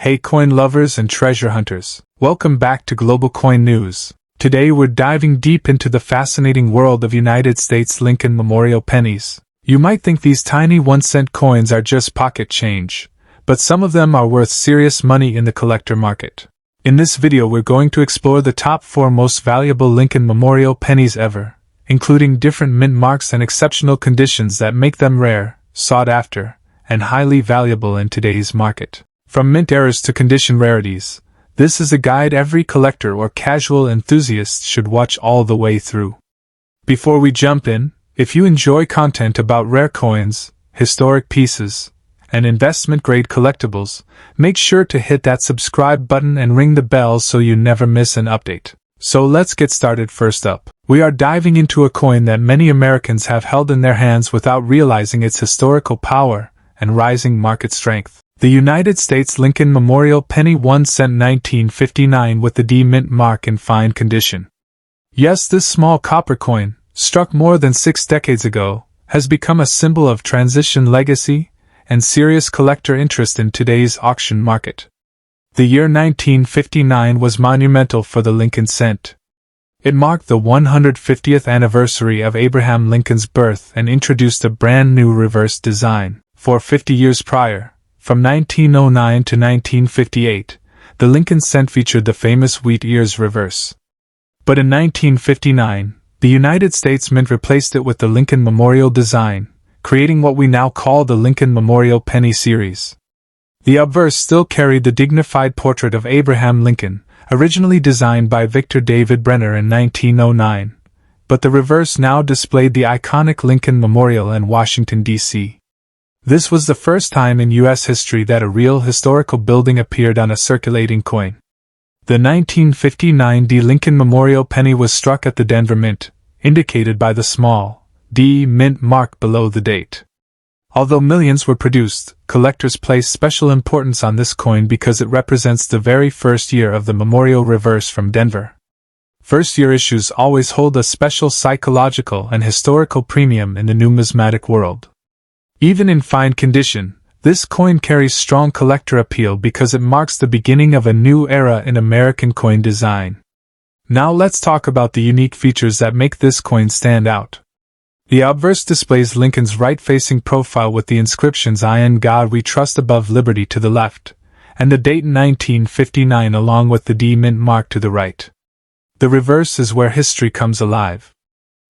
Hey coin lovers and treasure hunters, welcome back to Global Coin News. Today we're diving deep into the fascinating world of United States Lincoln Memorial pennies. You might think these tiny 1-cent coins are just pocket change, but some of them are worth serious money in the collector market. In this video we're going to explore the top 4 most valuable Lincoln Memorial pennies ever, including different mint marks and exceptional conditions that make them rare, sought after, and highly valuable in today's market. From mint errors to condition rarities, this is a guide every collector or casual enthusiast should watch all the way through. Before we jump in, if you enjoy content about rare coins, historic pieces, and investment-grade collectibles, make sure to hit that subscribe button and ring the bell so you never miss an update. So let's get started. First up, we are diving into a coin that many Americans have held in their hands without realizing its historical power and rising market strength. The United States Lincoln Memorial Penny 1 cent 1959 with the D mint mark in fine condition. Yes, this small copper coin, struck more than 6 decades ago, has become a symbol of transition legacy and serious collector interest in today's auction market. The year 1959 was monumental for the Lincoln cent. It marked the 150th anniversary of Abraham Lincoln's birth and introduced a brand new reverse design. For 50 years prior, from 1909 to 1958, the Lincoln cent featured the famous wheat ears reverse. But in 1959, the United States Mint replaced it with the Lincoln Memorial design, creating what we now call the Lincoln Memorial Penny series. The obverse still carried the dignified portrait of Abraham Lincoln, originally designed by Victor David Brenner in 1909, but the reverse now displayed the iconic Lincoln Memorial in Washington, D.C. This was the first time in U.S. history that a real historical building appeared on a circulating coin. The 1959 D Lincoln Memorial penny was struck at the Denver Mint, indicated by the small D mint mark below the date. Although millions were produced, collectors place special importance on this coin because it represents the very first year of the Memorial reverse from Denver. First-year issues always hold a special psychological and historical premium in the numismatic world. Even in fine condition, this coin carries strong collector appeal because it marks the beginning of a new era in American coin design. Now let's talk about the unique features that make this coin stand out. The obverse displays Lincoln's right-facing profile with the inscriptions "I in God We Trust" above "Liberty" to the left, and the date 1959 along with the D mint mark to the right. The reverse is where history comes alive.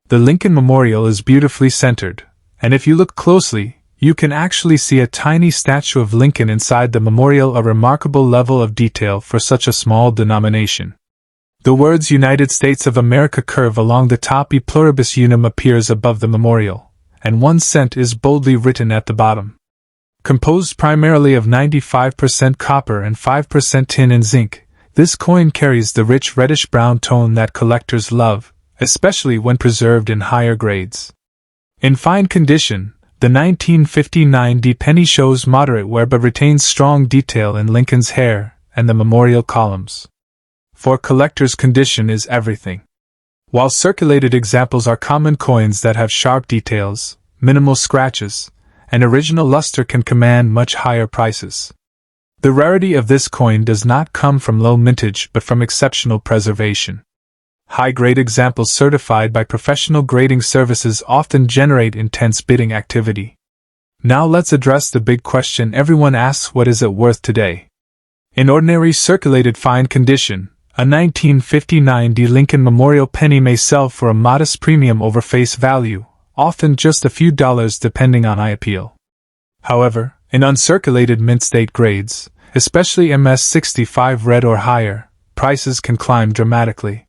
The Lincoln Memorial is beautifully centered, and if you look closely, you can actually see a tiny statue of Lincoln inside the memorial, a remarkable level of detail for such a small denomination. The words United States of America curve along the top. E pluribus unum appears above the memorial, and 1 cent is boldly written at the bottom. Composed primarily of 95% copper and 5% tin and zinc, this coin carries the rich reddish-brown tone that collectors love, especially when preserved in higher grades. In fine condition, the 1959 D penny shows moderate wear but retains strong detail in Lincoln's hair and the memorial columns. For collectors, condition is everything. While circulated examples are common, coins that have sharp details, minimal scratches, and original luster can command much higher prices. The rarity of this coin does not come from low mintage but from exceptional preservation. High-grade examples certified by professional grading services often generate intense bidding activity. Now let's address the big question everyone asks: what is it worth today? In ordinary circulated fine condition, a 1959 D Lincoln Memorial penny may sell for a modest premium over face value, often just a few dollars depending on eye appeal. However, in uncirculated mint state grades, especially MS65 red or higher, prices can climb dramatically.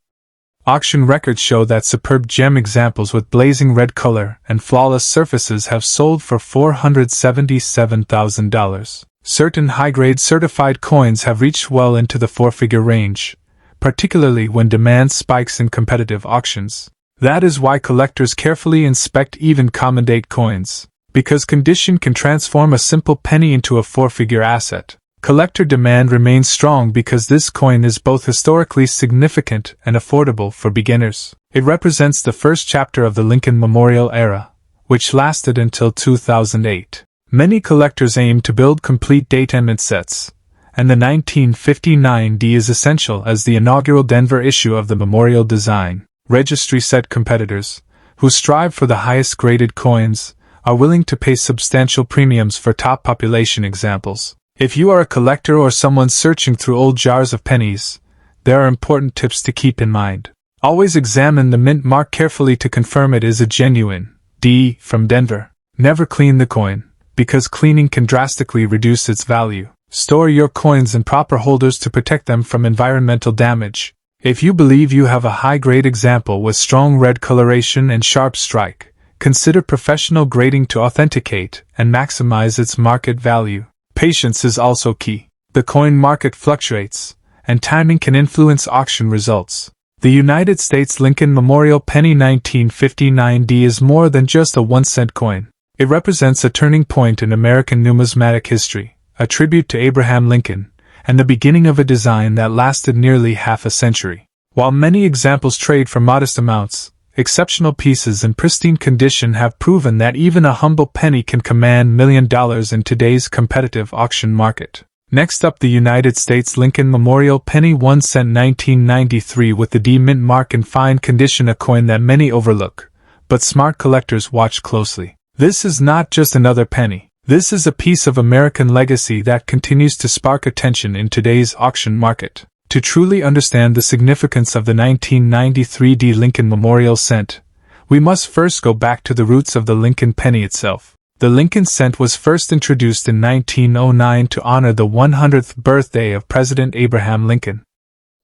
Auction records show that superb gem examples with blazing red color and flawless surfaces have sold for $477,000. Certain high-grade certified coins have reached well into the 4-figure range, particularly when demand spikes in competitive auctions. That is why collectors carefully inspect even common date coins, because condition can transform a simple penny into a 4-figure asset. Collector demand remains strong because this coin is both historically significant and affordable for beginners. It represents the first chapter of the Lincoln Memorial era, which lasted until 2008. Many collectors aim to build complete date and mint sets, and the 1959 D is essential as the inaugural Denver issue of the Memorial Design Registry said competitors, who strive for the highest graded coins, are willing to pay substantial premiums for top population examples. If you are a collector or someone searching through old jars of pennies, there are important tips to keep in mind. Always examine the mint mark carefully to confirm it is a genuine D from Denver. Never clean the coin, because cleaning can drastically reduce its value. Store your coins in proper holders to protect them from environmental damage. If you believe you have a high-grade example with strong red coloration and sharp strike, consider professional grading to authenticate and maximize its market value. Patience is also key. The coin market fluctuates, and timing can influence auction results. The United States Lincoln Memorial Penny 1959 D is more than just a 1-cent coin. It represents a turning point in American numismatic history, a tribute to Abraham Lincoln, and the beginning of a design that lasted nearly half a century. While many examples trade for modest amounts, exceptional pieces in pristine condition have proven that even a humble penny can command $1 million in today's competitive auction market. Next up, the United States Lincoln Memorial Penny 1 cent 1993 with the D mint mark in fine condition, a coin that many overlook, but smart collectors watch closely. This is not just another penny. This is a piece of American legacy that continues to spark attention in today's auction market. To truly understand the significance of the 1993 D Lincoln Memorial Cent, we must first go back to the roots of the Lincoln penny itself. The Lincoln cent was first introduced in 1909 to honor the 100th birthday of President Abraham Lincoln.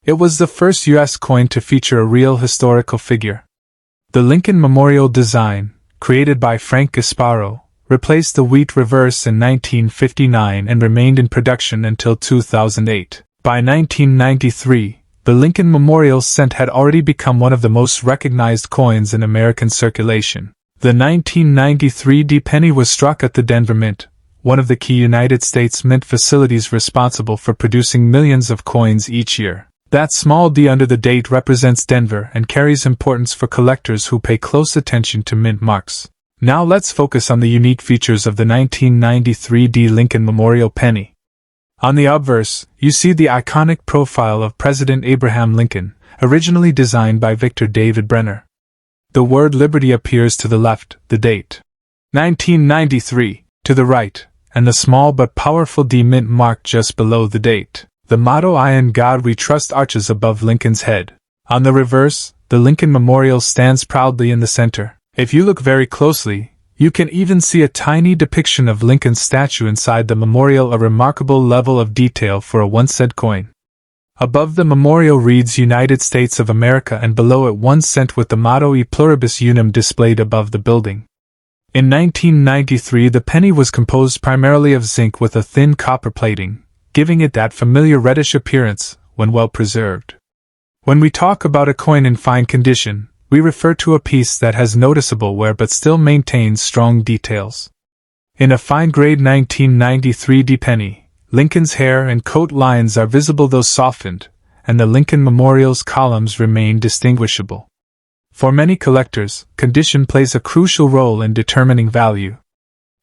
It was the first U.S. coin to feature a real historical figure. The Lincoln Memorial design, created by Frank Gasparo, replaced the wheat reverse in 1959 and remained in production until 2008. By 1993, the Lincoln Memorial Cent had already become one of the most recognized coins in American circulation. The 1993 D penny was struck at the Denver Mint, one of the key United States mint facilities responsible for producing millions of coins each year. That small D under the date represents Denver and carries importance for collectors who pay close attention to mint marks. Now let's focus on the unique features of the 1993 D Lincoln Memorial Penny. On the obverse, you see the iconic profile of President Abraham Lincoln, originally designed by Victor David Brenner. The word Liberty appears to the left, the date 1993 to the right, and the small but powerful D mint mark just below the date. The motto "I in God We Trust" arches above Lincoln's head. On the reverse, the Lincoln Memorial stands proudly in the center. If you look very closely, you can even see a tiny depiction of Lincoln's statue inside the memorial, a remarkable level of detail for a 1-cent coin. Above the memorial reads United States of America, and below it 1 cent with the motto E Pluribus Unum displayed above the building. In 1993 the penny was composed primarily of zinc with a thin copper plating, giving it that familiar reddish appearance when well preserved. When we talk about a coin in fine condition, we refer to a piece that has noticeable wear but still maintains strong details. In a fine-grade 1993 D penny, Lincoln's hair and coat lines are visible though softened, and the Lincoln Memorial's columns remain distinguishable. For many collectors, condition plays a crucial role in determining value.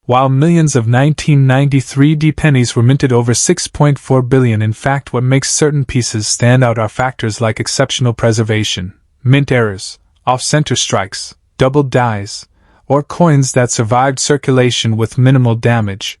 While millions of 1993 D pennies were minted, over 6.4 billion, in fact, what makes certain pieces stand out are factors like exceptional preservation, mint errors, off-center strikes, doubled dies, or coins that survived circulation with minimal damage.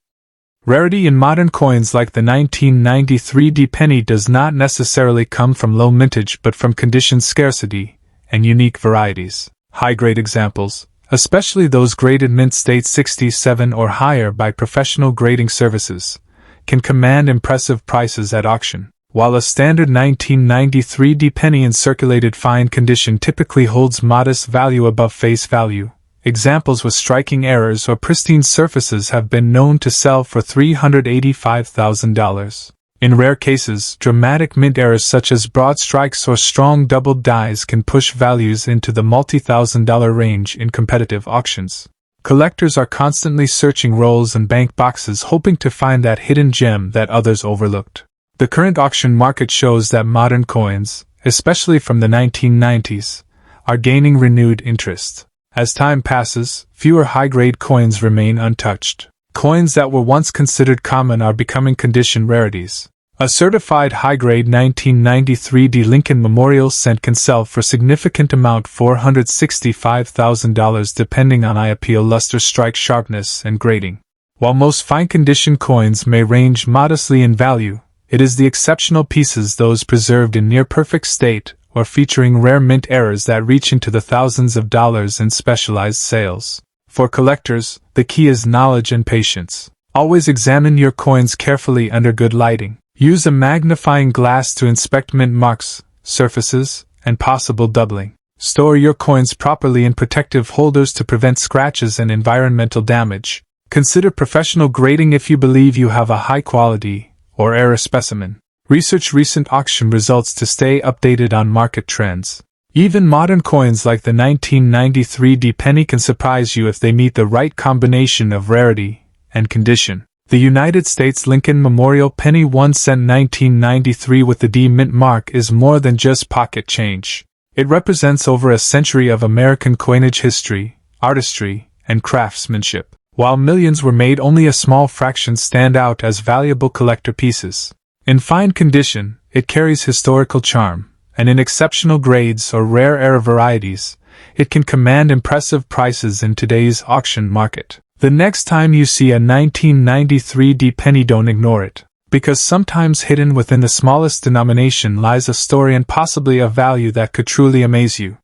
Rarity in modern coins like the 1993 D penny does not necessarily come from low mintage but from condition scarcity and unique varieties. High-grade examples, especially those graded mint state 67 or higher by professional grading services, can command impressive prices at auction. While a standard 1993 D penny in circulated fine condition typically holds modest value above face value, examples with striking errors or pristine surfaces have been known to sell for $385,000. In rare cases, dramatic mint errors such as broad strikes or strong doubled dies can push values into the multi-thousand-dollar range in competitive auctions. Collectors are constantly searching rolls and bank boxes hoping to find that hidden gem that others overlooked. The current auction market shows that modern coins, especially from the 1990s, are gaining renewed interest. As time passes, fewer high-grade coins remain untouched. Coins that were once considered common are becoming condition rarities. A certified high-grade 1993 D Lincoln Memorial cent can sell for significant amount $465,000 depending on eye appeal, luster, strike sharpness, and grading. While most fine-condition coins may range modestly in value, it is the exceptional pieces, those preserved in near-perfect state or featuring rare mint errors, that reach into the thousands of dollars in specialized sales. For collectors, the key is knowledge and patience. Always examine your coins carefully under good lighting. Use a magnifying glass to inspect mint marks, surfaces, and possible doubling. Store your coins properly in protective holders to prevent scratches and environmental damage. Consider professional grading if you believe you have a high-quality or rare specimen. Research recent auction results to stay updated on market trends. Even modern coins like the 1993 D penny can surprise you if they meet the right combination of rarity and condition. The United States Lincoln Memorial Penny 1 cent 1993 with the D mint mark is more than just pocket change. It represents over a century of American coinage history, artistry, and craftsmanship. While millions were made, only a small fraction stand out as valuable collector pieces. In fine condition, it carries historical charm, and in exceptional grades or rare era varieties, it can command impressive prices in today's auction market. The next time you see a 1993 D penny, don't ignore it, because sometimes hidden within the smallest denomination lies a story and possibly a value that could truly amaze you.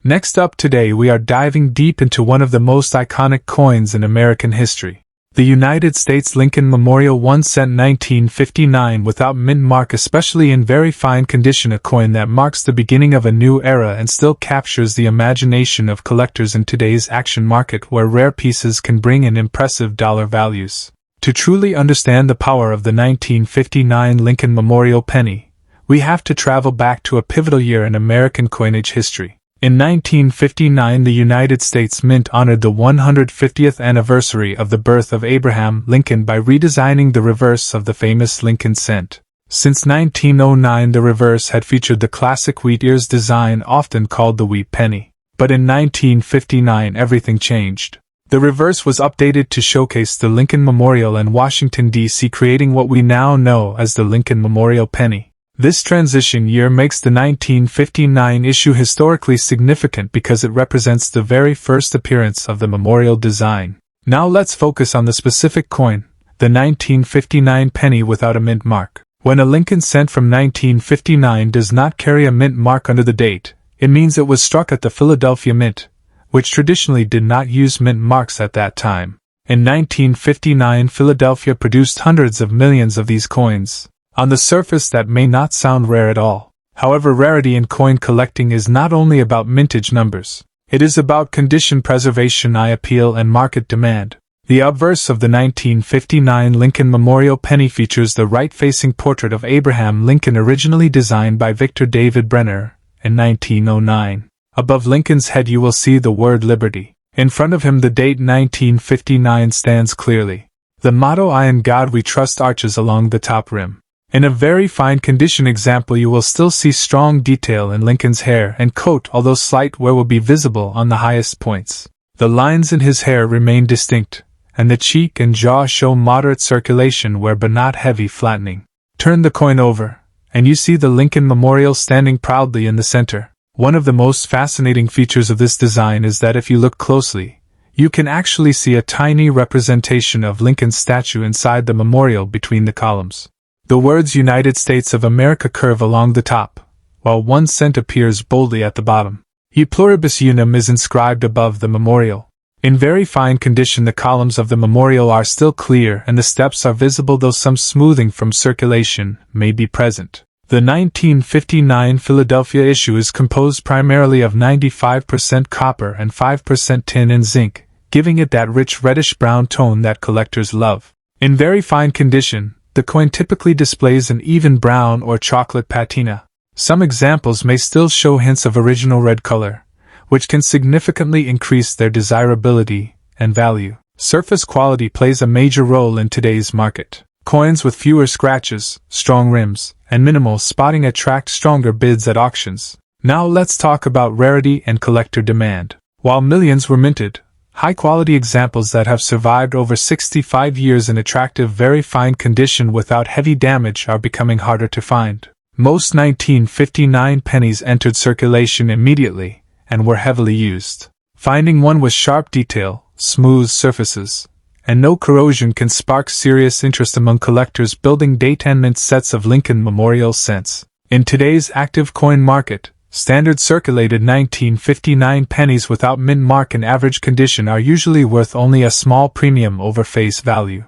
Next up today, we are diving deep into one of the most iconic coins in American history. The United States Lincoln Memorial 1 cent 1959 without mint mark, especially in very fine condition, a coin that marks the beginning of a new era and still captures the imagination of collectors in today's auction market, where rare pieces can bring in impressive dollar values. To truly understand the power of the 1959 Lincoln Memorial penny, we have to travel back to a pivotal year in American coinage history. In 1959, the United States Mint honored the 150th anniversary of the birth of Abraham Lincoln by redesigning the reverse of the famous Lincoln cent. Since 1909, the reverse had featured the classic wheat ears design, often called the wheat penny. But in 1959, everything changed. The reverse was updated to showcase the Lincoln Memorial in Washington, D.C., creating what we now know as the Lincoln Memorial penny. This transition year makes the 1959 issue historically significant because it represents the very first appearance of the memorial design. Now let's focus on the specific coin, the 1959 penny without a mint mark. When a Lincoln cent from 1959 does not carry a mint mark under the date, it means it was struck at the Philadelphia Mint, which traditionally did not use mint marks at that time. In 1959, Philadelphia produced hundreds of millions of these coins. On the surface, that may not sound rare at all. However, rarity in coin collecting is not only about mintage numbers. It is about condition preservation, eye appeal, and market demand. The obverse of the 1959 Lincoln Memorial penny features the right-facing portrait of Abraham Lincoln, originally designed by Victor David Brenner in 1909. Above Lincoln's head you will see the word Liberty. In front of him the date 1959 stands clearly. The motto "I in God We Trust" arches along the top rim. In a very fine condition example you will still see strong detail in Lincoln's hair and coat, although slight wear will be visible on the highest points. The lines in his hair remain distinct, and the cheek and jaw show moderate circulation wear but not heavy flattening. Turn the coin over, and you see the Lincoln Memorial standing proudly in the center. One of the most fascinating features of this design is that if you look closely, you can actually see a tiny representation of Lincoln's statue inside the memorial between the columns. The words United States of America curve along the top, while 1 cent appears boldly at the bottom. E pluribus unum is inscribed above the memorial. In very fine condition the columns of the memorial are still clear and the steps are visible, though some smoothing from circulation may be present. The 1959 Philadelphia issue is composed primarily of 95% copper and 5% tin and zinc, giving it that rich reddish-brown tone that collectors love. In very fine condition, the coin typically displays an even brown or chocolate patina. Some examples may still show hints of original red color, which can significantly increase their desirability and value. Surface quality plays a major role in today's market. Coins with fewer scratches, strong rims, and minimal spotting attract stronger bids at auctions. Now let's talk about rarity and collector demand. While millions were minted, High-quality examples that have survived over 65 years in attractive, very fine condition without heavy damage are becoming harder to find. Most 1959 pennies entered circulation immediately and were heavily used. Finding one with sharp detail, smooth surfaces, and no corrosion can spark serious interest among collectors building date and mint sets of Lincoln Memorial cents. In today's active coin market, standard circulated 1959 pennies without mint mark in average condition are usually worth only a small premium over face value.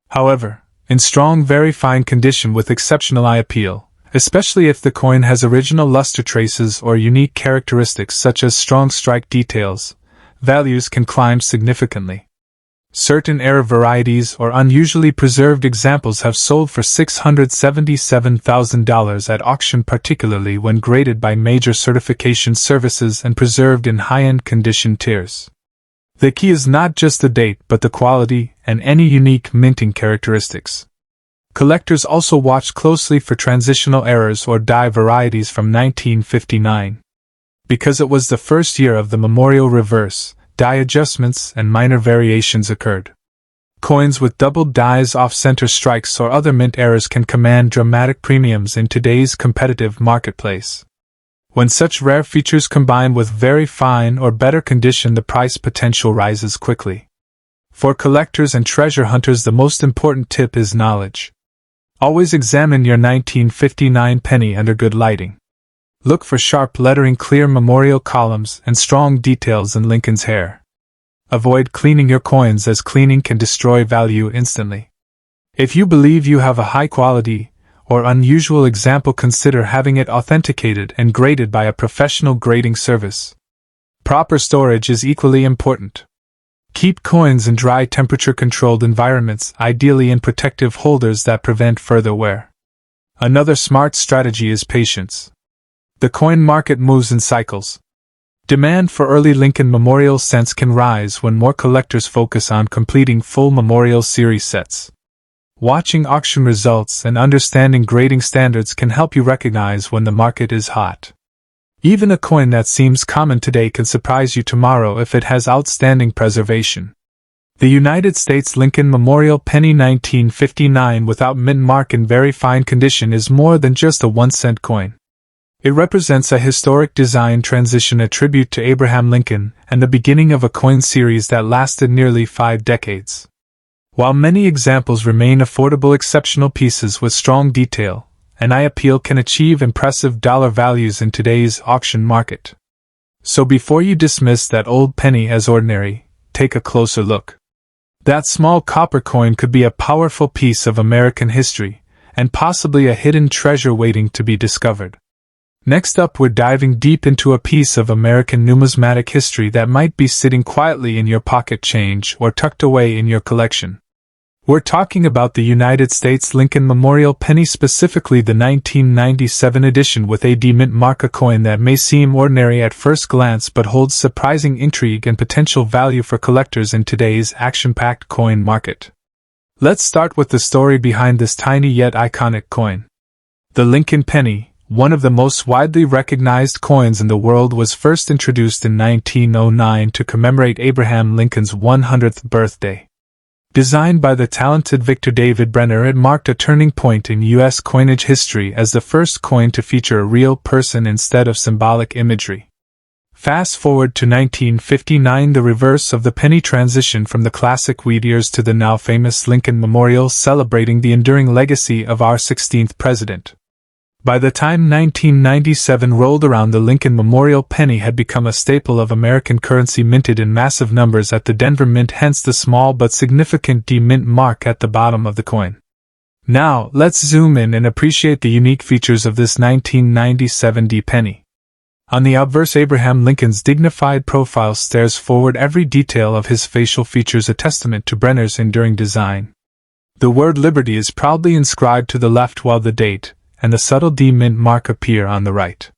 However, in strong, very fine condition with exceptional eye appeal, especially if the coin has original luster traces or unique characteristics such as strong strike details, values can climb significantly. Certain rare varieties or unusually preserved examples have sold for $677,000 at auction, particularly when graded by major certification services and preserved in high-end condition tiers. The key is not just the date but the quality and any unique minting characteristics. Collectors also watch closely for transitional errors or die varieties from 1959. Because it was the first year of the Memorial reverse, die adjustments and minor variations occurred. Coins with doubled dies, off-center strikes, or other mint errors can command dramatic premiums in today's competitive marketplace. When such rare features combine with very fine or better condition, the price potential rises quickly. For collectors and treasure hunters, the most important tip is knowledge. Always examine your 1959 penny under good lighting. Look for sharp lettering, clear memorial columns, and strong details in Lincoln's hair. Avoid cleaning your coins, as cleaning can destroy value instantly. If you believe you have a high quality or unusual example, consider having it authenticated and graded by a professional grading service. Proper storage is equally important. Keep coins in dry, temperature-controlled environments, ideally in protective holders that prevent further wear. Another smart strategy is patience. The coin market moves in cycles. Demand for early Lincoln Memorial cents can rise when more collectors focus on completing full Memorial Series sets. Watching auction results and understanding grading standards can help you recognize when the market is hot. Even a coin that seems common today can surprise you tomorrow if it has outstanding preservation. The United States Lincoln Memorial Penny 1959 without mint mark in very fine condition is more than just a 1-cent coin. It represents a historic design transition, a tribute to Abraham Lincoln, and the beginning of a coin series that lasted nearly 5 decades. While many examples remain affordable, exceptional pieces with strong detail and eye appeal can achieve impressive dollar values in today's auction market. So before you dismiss that old penny as ordinary, take a closer look. That small copper coin could be a powerful piece of American history, and possibly a hidden treasure waiting to be discovered. Next up, we're diving deep into a piece of American numismatic history that might be sitting quietly in your pocket change or tucked away in your collection. We're talking about the United States Lincoln Memorial Penny, specifically the 1997 edition with a mint mark, a coin that may seem ordinary at first glance but holds surprising intrigue and potential value for collectors in today's action-packed coin market. Let's start with the story behind this tiny yet iconic coin. The Lincoln penny, one of the most widely recognized coins in the world, was first introduced in 1909 to commemorate Abraham Lincoln's 100th birthday. Designed by the talented Victor David Brenner, it marked a turning point in U.S. coinage history as the first coin to feature a real person instead of symbolic imagery. Fast forward to 1959, the reverse of the penny transitioned from the classic wheat ears to the now famous Lincoln Memorial, celebrating the enduring legacy of our 16th president. By the time 1997 rolled around, the Lincoln Memorial penny had become a staple of American currency, minted in massive numbers at the Denver Mint, hence the small but significant D mint mark at the bottom of the coin. Now, let's zoom in and appreciate the unique features of this 1997 D penny. On the obverse, Abraham Lincoln's dignified profile stares forward, every detail of his facial features a testament to Brenner's enduring design. The word Liberty is proudly inscribed to the left, while the date and the subtle D mint mark appear on the right.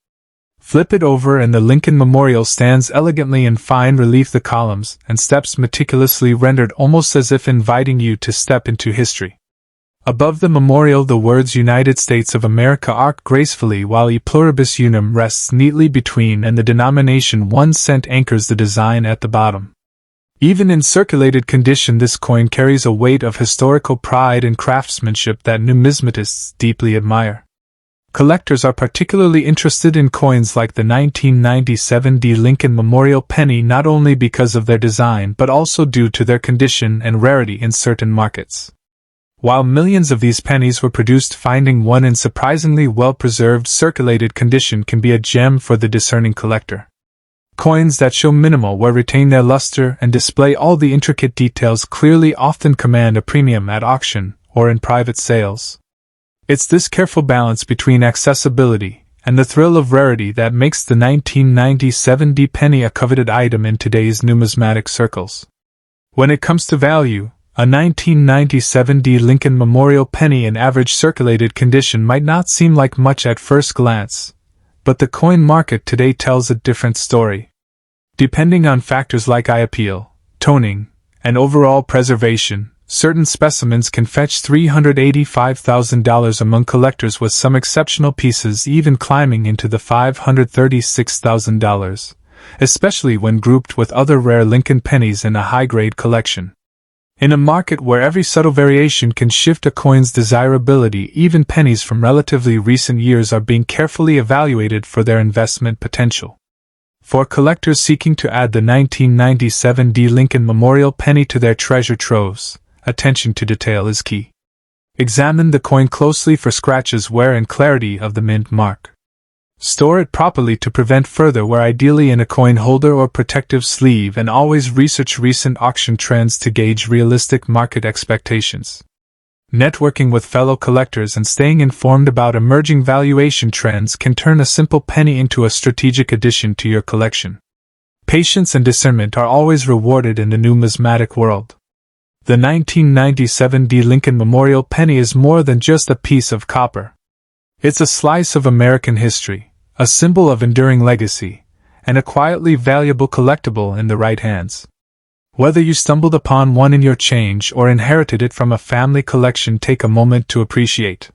Flip it over and the Lincoln Memorial stands elegantly in fine relief, the columns and steps meticulously rendered, almost as if inviting you to step into history. Above the memorial, the words United States of America arc gracefully, while E pluribus unum rests neatly between, and the denomination 1 cent anchors the design at the bottom. Even in circulated condition, this coin carries a weight of historical pride and craftsmanship that numismatists deeply admire. Collectors are particularly interested in coins like the 1997 Lincoln Memorial Penny not only because of their design but also due to their condition and rarity in certain markets. While millions of these pennies were produced, finding one in surprisingly well-preserved circulated condition can be a gem for the discerning collector. Coins that show minimal wear, retain their luster, and display all the intricate details clearly often command a premium at auction or in private sales. It's this careful balance between accessibility and the thrill of rarity that makes the 1997 penny a coveted item in today's numismatic circles. When it comes to value, a 1997 Lincoln Memorial Penny in average circulated condition might not seem like much at first glance, but the coin market today tells a different story. Depending on factors like eye appeal, toning, and overall preservation, certain specimens can fetch $385,000 among collectors, with some exceptional pieces even climbing into the $536,000, especially when grouped with other rare Lincoln pennies in a high-grade collection. In a market where every subtle variation can shift a coin's desirability, even pennies from relatively recent years are being carefully evaluated for their investment potential. For collectors seeking to add the 1997 Lincoln Memorial Penny to their treasure troves, attention to detail is key. Examine the coin closely for scratches, wear, and clarity of the mint mark. Store it properly to prevent further wear, ideally in a coin holder or protective sleeve, and always research recent auction trends to gauge realistic market expectations. Networking with fellow collectors and staying informed about emerging valuation trends can turn a simple penny into a strategic addition to your collection. Patience and discernment are always rewarded in the numismatic world. The 1997 Lincoln Memorial Penny is more than just a piece of copper. It's a slice of American history, a symbol of enduring legacy, and a quietly valuable collectible in the right hands. Whether you stumbled upon one in your change or inherited it from a family collection, take a moment to appreciate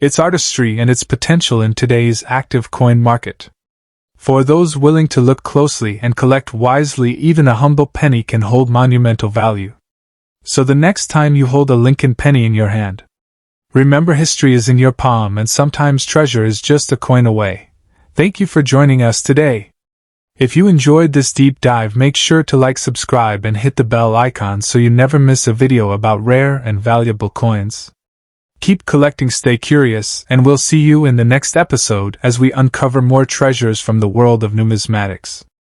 its artistry and its potential in today's active coin market. For those willing to look closely and collect wisely, even a humble penny can hold monumental value. So the next time you hold a Lincoln penny in your hand, remember, history is in your palm, and sometimes treasure is just a coin away. Thank you for joining us today. If you enjoyed this deep dive, make sure to like, subscribe, and hit the bell icon so you never miss a video about rare and valuable coins. Keep collecting, stay curious, and we'll see you in the next episode as we uncover more treasures from the world of numismatics.